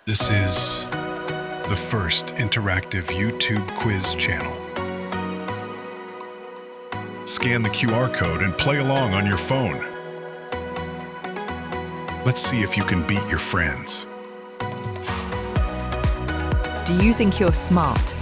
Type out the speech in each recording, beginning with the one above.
This is the first interactive YouTube quiz channel. Scan the QR code and play along on your phone. Let's see if you can beat your friends. Do you think you're smart?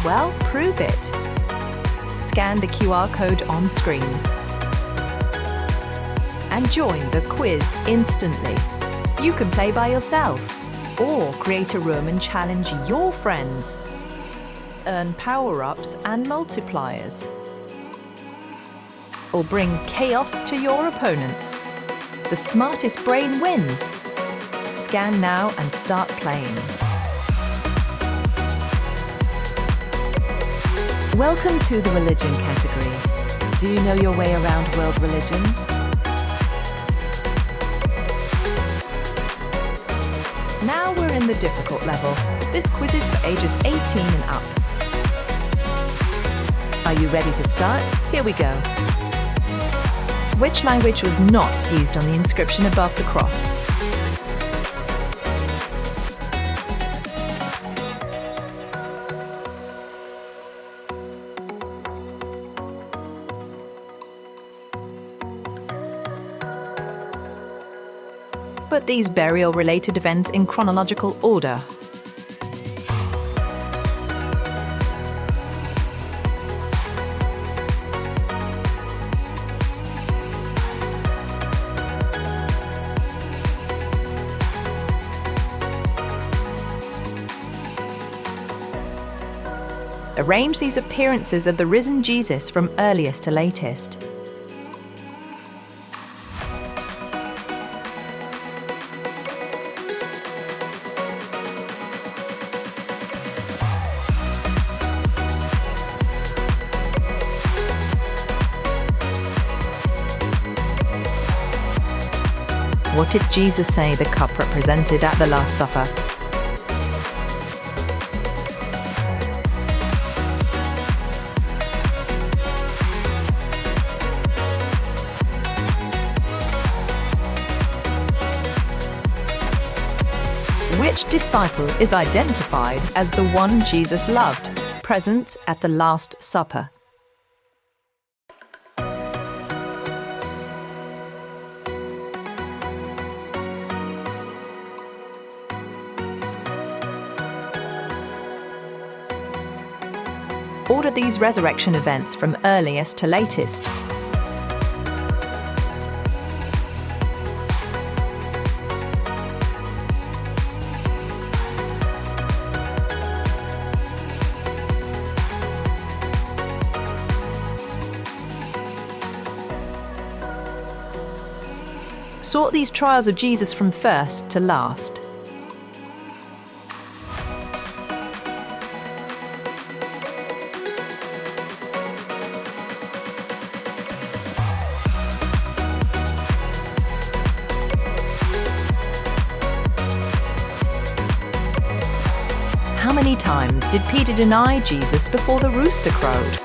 Well, prove it. Scan the QR code on screen and join the quiz instantly. You can play by yourself or create a room and challenge your friends. Earn power-ups and multipliers. Or bring chaos to your opponents. The smartest brain wins. Scan now and start playing. Welcome to the religion category. Do you know your way around world religions? Now we're in the difficult level. This quiz is for ages 18 and up. Are you ready to start? Here we go. Which language was not used on the inscription above the cross? Put these burial-related events in chronological order. Arrange these appearances of the risen Jesus from earliest to latest. What did Jesus say the cup represented at the Last Supper? Which disciple is identified as the one Jesus loved, present at the Last Supper? Order these resurrection events from earliest to latest. Sort these trials of Jesus from first to last. How many times did Peter deny Jesus before the rooster crowed?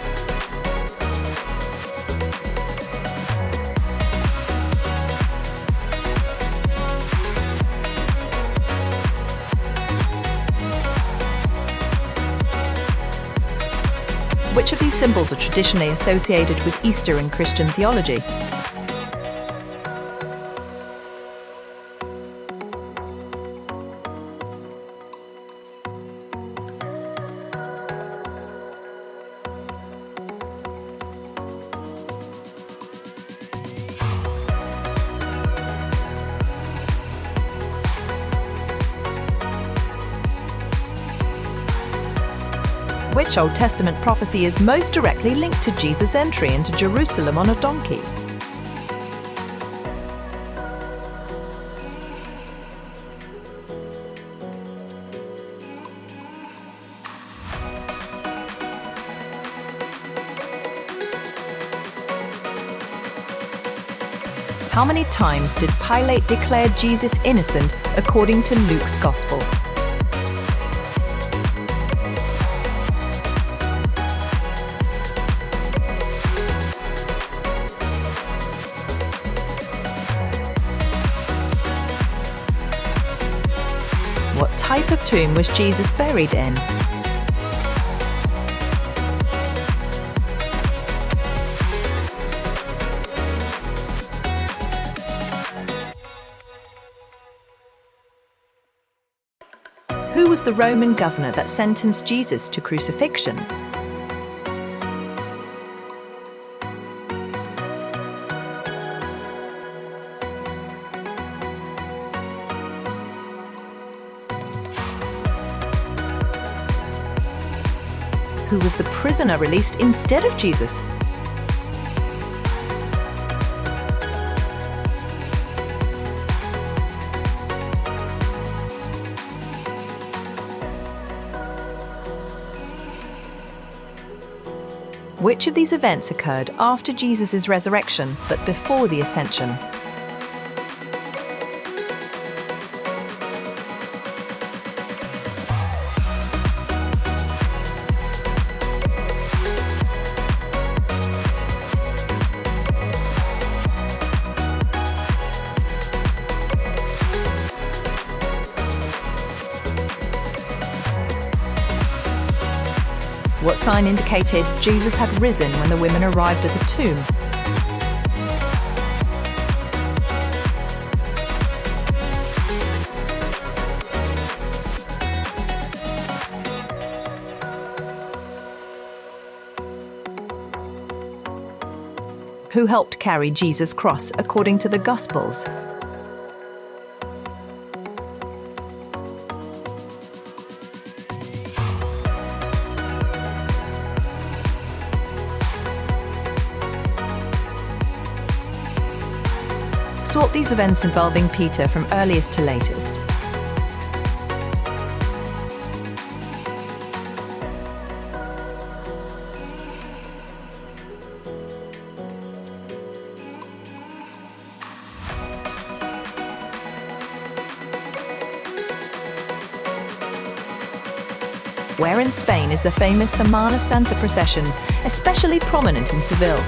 Which of these symbols are traditionally associated with Easter in Christian theology? Which Old Testament prophecy is most directly linked to Jesus' entry into Jerusalem on a donkey? How many times did Pilate declare Jesus innocent according to Luke's Gospel? What type of tomb was Jesus buried in? Who was the Roman governor that sentenced Jesus to crucifixion? Who was the prisoner released instead of Jesus? Which of these events occurred after Jesus' resurrection but before the ascension? What sign indicated Jesus had risen when the women arrived at the tomb? Who helped carry Jesus' cross according to the Gospels? Sort these events involving Peter from earliest to latest. Where in Spain is the famous Semana Santa processions, especially prominent in Seville?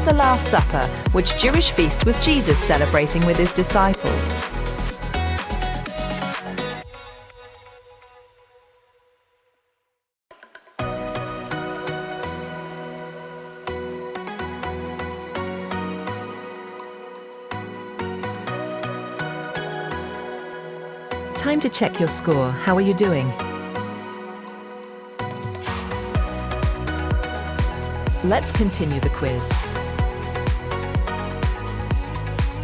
The Last Supper, which Jewish feast was Jesus celebrating with his disciples? Time to check your score. How are you doing? Let's continue the quiz.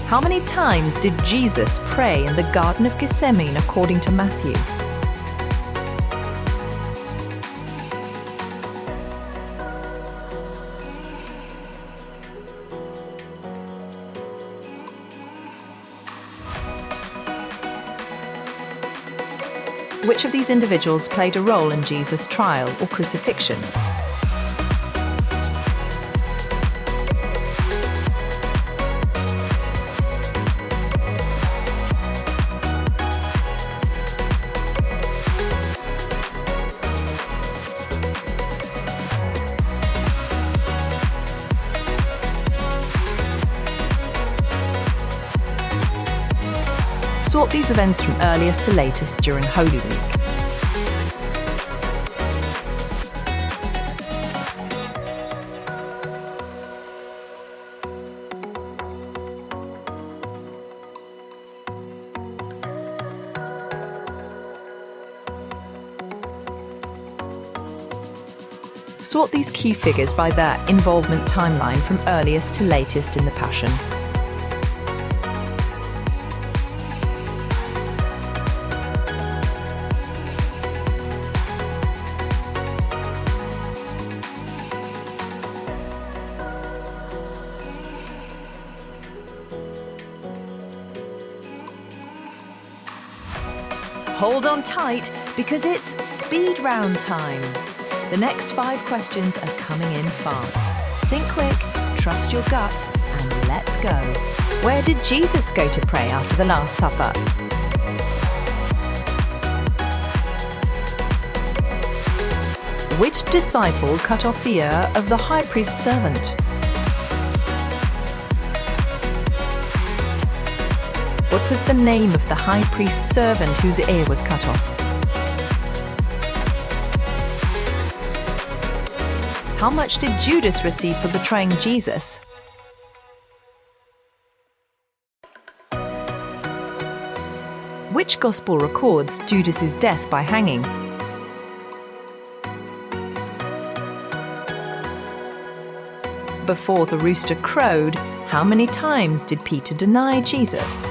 How many times did Jesus pray in the Garden of Gethsemane according to Matthew? Which of these individuals played a role in Jesus' trial or crucifixion? Sort these events from earliest to latest during Holy Week. Sort these key figures by their involvement timeline from earliest to latest in the Passion. Hold on tight, because it's speed round time. The next 5 questions are coming in fast. Think quick, trust your gut, and let's go. Where did Jesus go to pray after the Last Supper? Which disciple cut off the ear of the high priest's servant? What was the name of the high priest's servant whose ear was cut off? How much did Judas receive for betraying Jesus? Which gospel records Judas's death by hanging? Before the rooster crowed, how many times did Peter deny Jesus?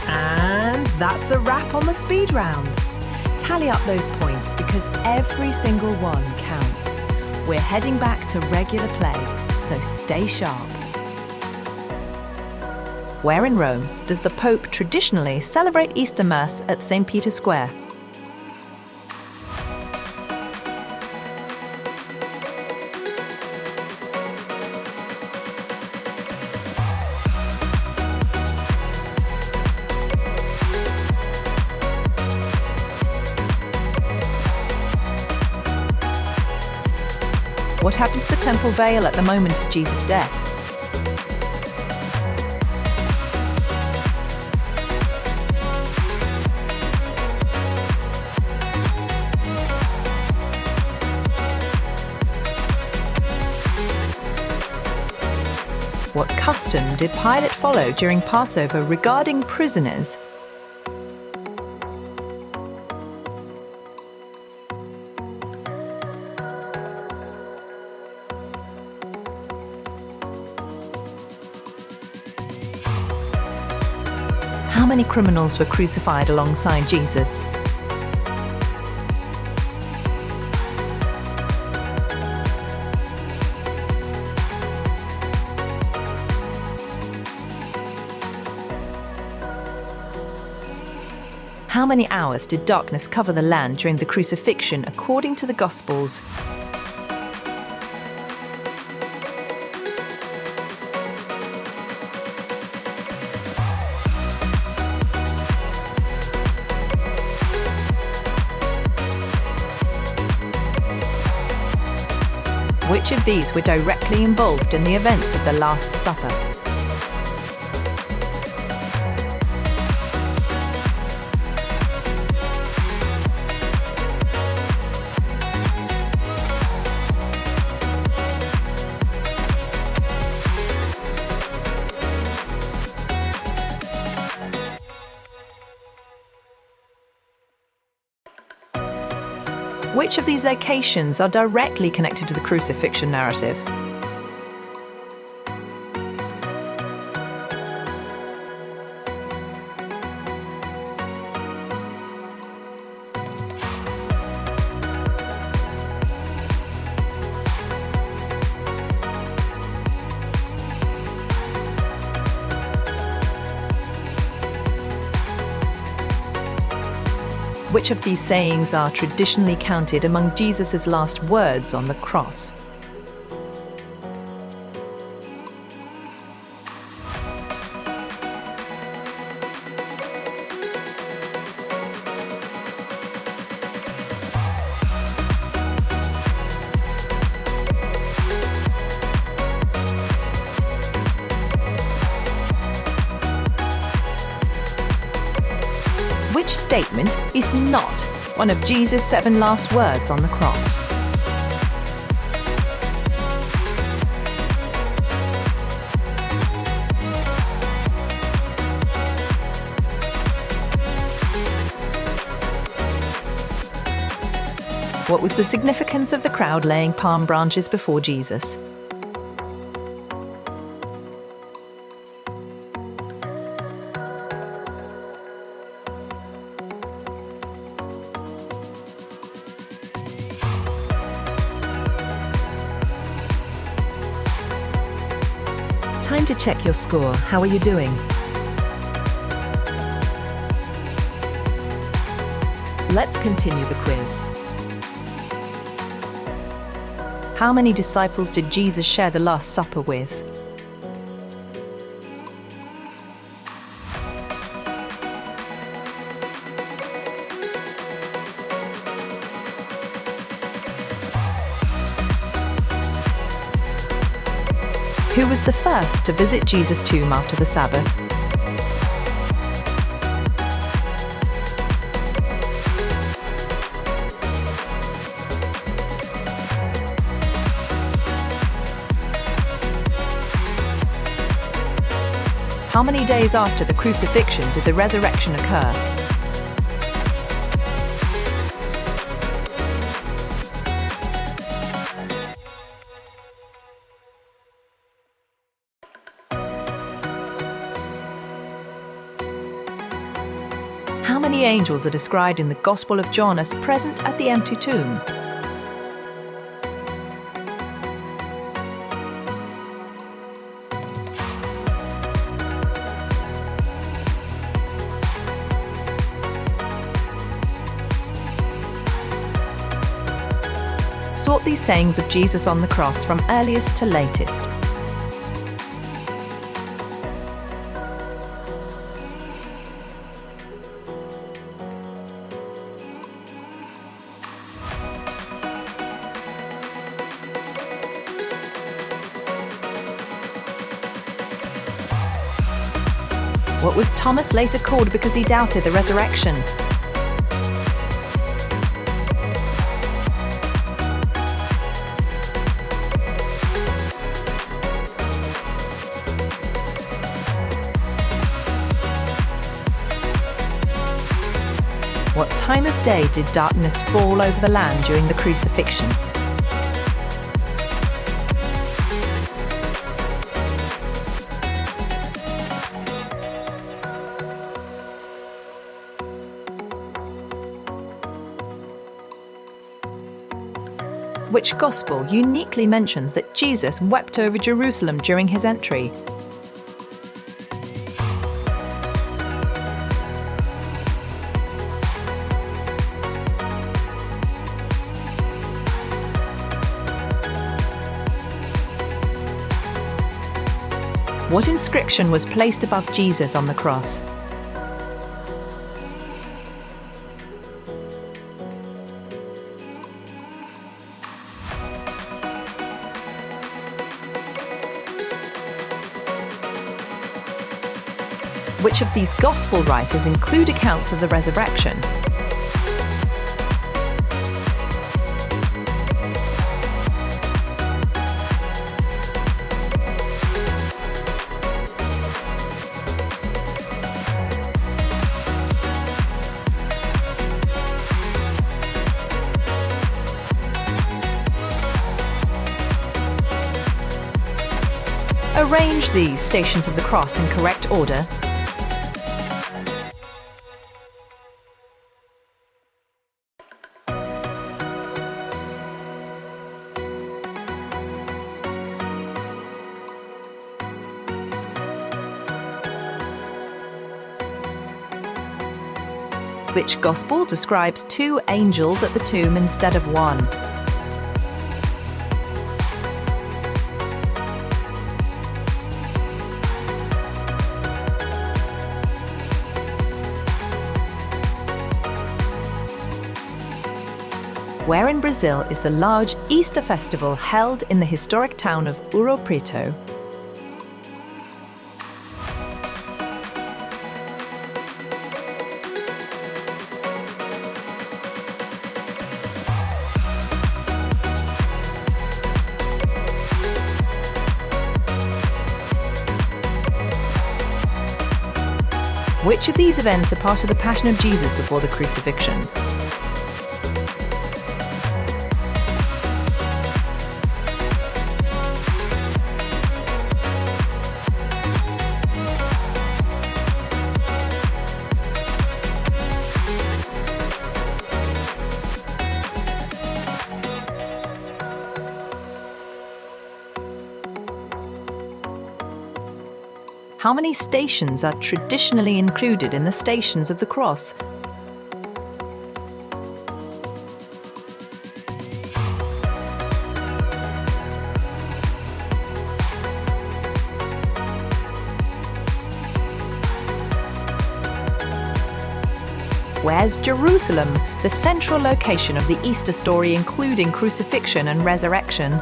And that's a wrap on the speed round. Tally up those points because every single one counts. We're heading back to regular play, so stay sharp. Where in Rome does the Pope traditionally celebrate Easter Mass at St. Peter's Square? What happened to the temple veil at the moment of Jesus' death? What custom did Pilate follow during Passover regarding prisoners? How many criminals were crucified alongside Jesus? How many hours did darkness cover the land during the crucifixion according to the Gospels? Which of these were directly involved in the events of the Last Supper? Which of these locations are directly connected to the crucifixion narrative? Which of these sayings are traditionally counted among Jesus' last words on the cross? Which statement is not one of Jesus' 7 last words on the cross? What was the significance of the crowd laying palm branches before Jesus? Time to check your score. How are you doing? Let's continue the quiz. How many disciples did Jesus share the Last Supper with? Who was the first to visit Jesus' tomb after the Sabbath? How many days after the crucifixion did the resurrection occur? How many angels are described in the Gospel of John as present at the empty tomb? Sort these sayings of Jesus on the cross from earliest to latest. What was Thomas later called because he doubted the resurrection? What time of day did darkness fall over the land during the crucifixion? Which Gospel uniquely mentions that Jesus wept over Jerusalem during his entry? What inscription was placed above Jesus on the cross? Which of these Gospel writers include accounts of the resurrection? Arrange these stations of the cross in correct order. Which Gospel describes two angels at the tomb instead of one? Where in Brazil is the large Easter festival held in the historic town of Ouro Preto? Which of these events are part of the Passion of Jesus before the crucifixion? How many stations are traditionally included in the Stations of the Cross? Where's Jerusalem, the central location of the Easter story including crucifixion and resurrection?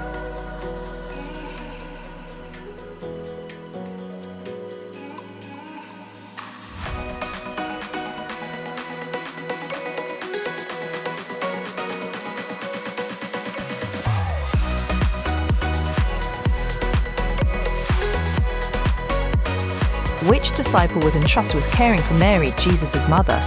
Which disciple was entrusted with caring for Mary, Jesus' mother?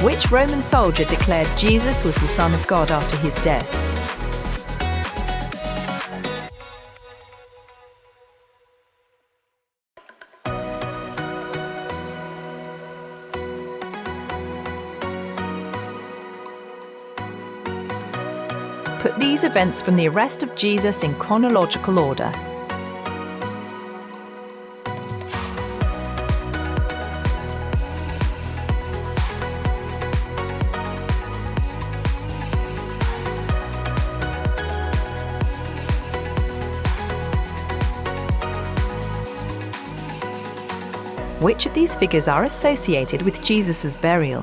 Which Roman soldier declared Jesus was the Son of God after his death? Put these events from the arrest of Jesus in chronological order. Which of these figures are associated with Jesus' burial?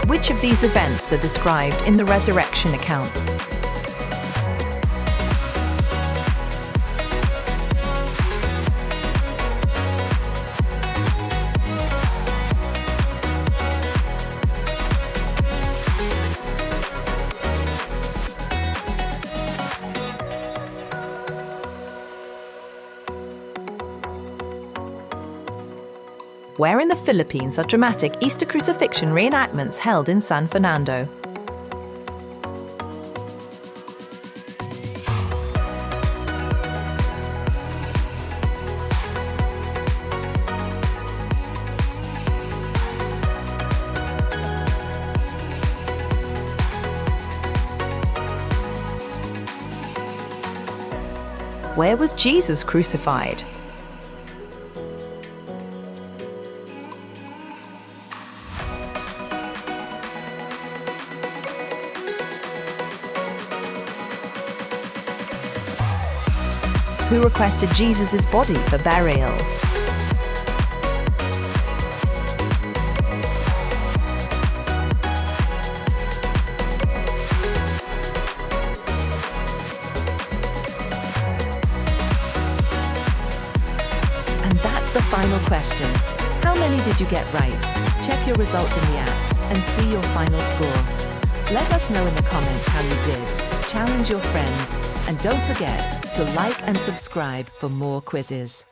Which of these events are described in the resurrection accounts? Where in the Philippines are dramatic Easter crucifixion reenactments held in San Fernando? Where was Jesus crucified? Who requested Jesus' body for burial? And that's the final question. How many did you get right? Check your results in the app and see your final score. Let us know in the comments how you did. Challenge your friends and don't forget to like and subscribe for more quizzes.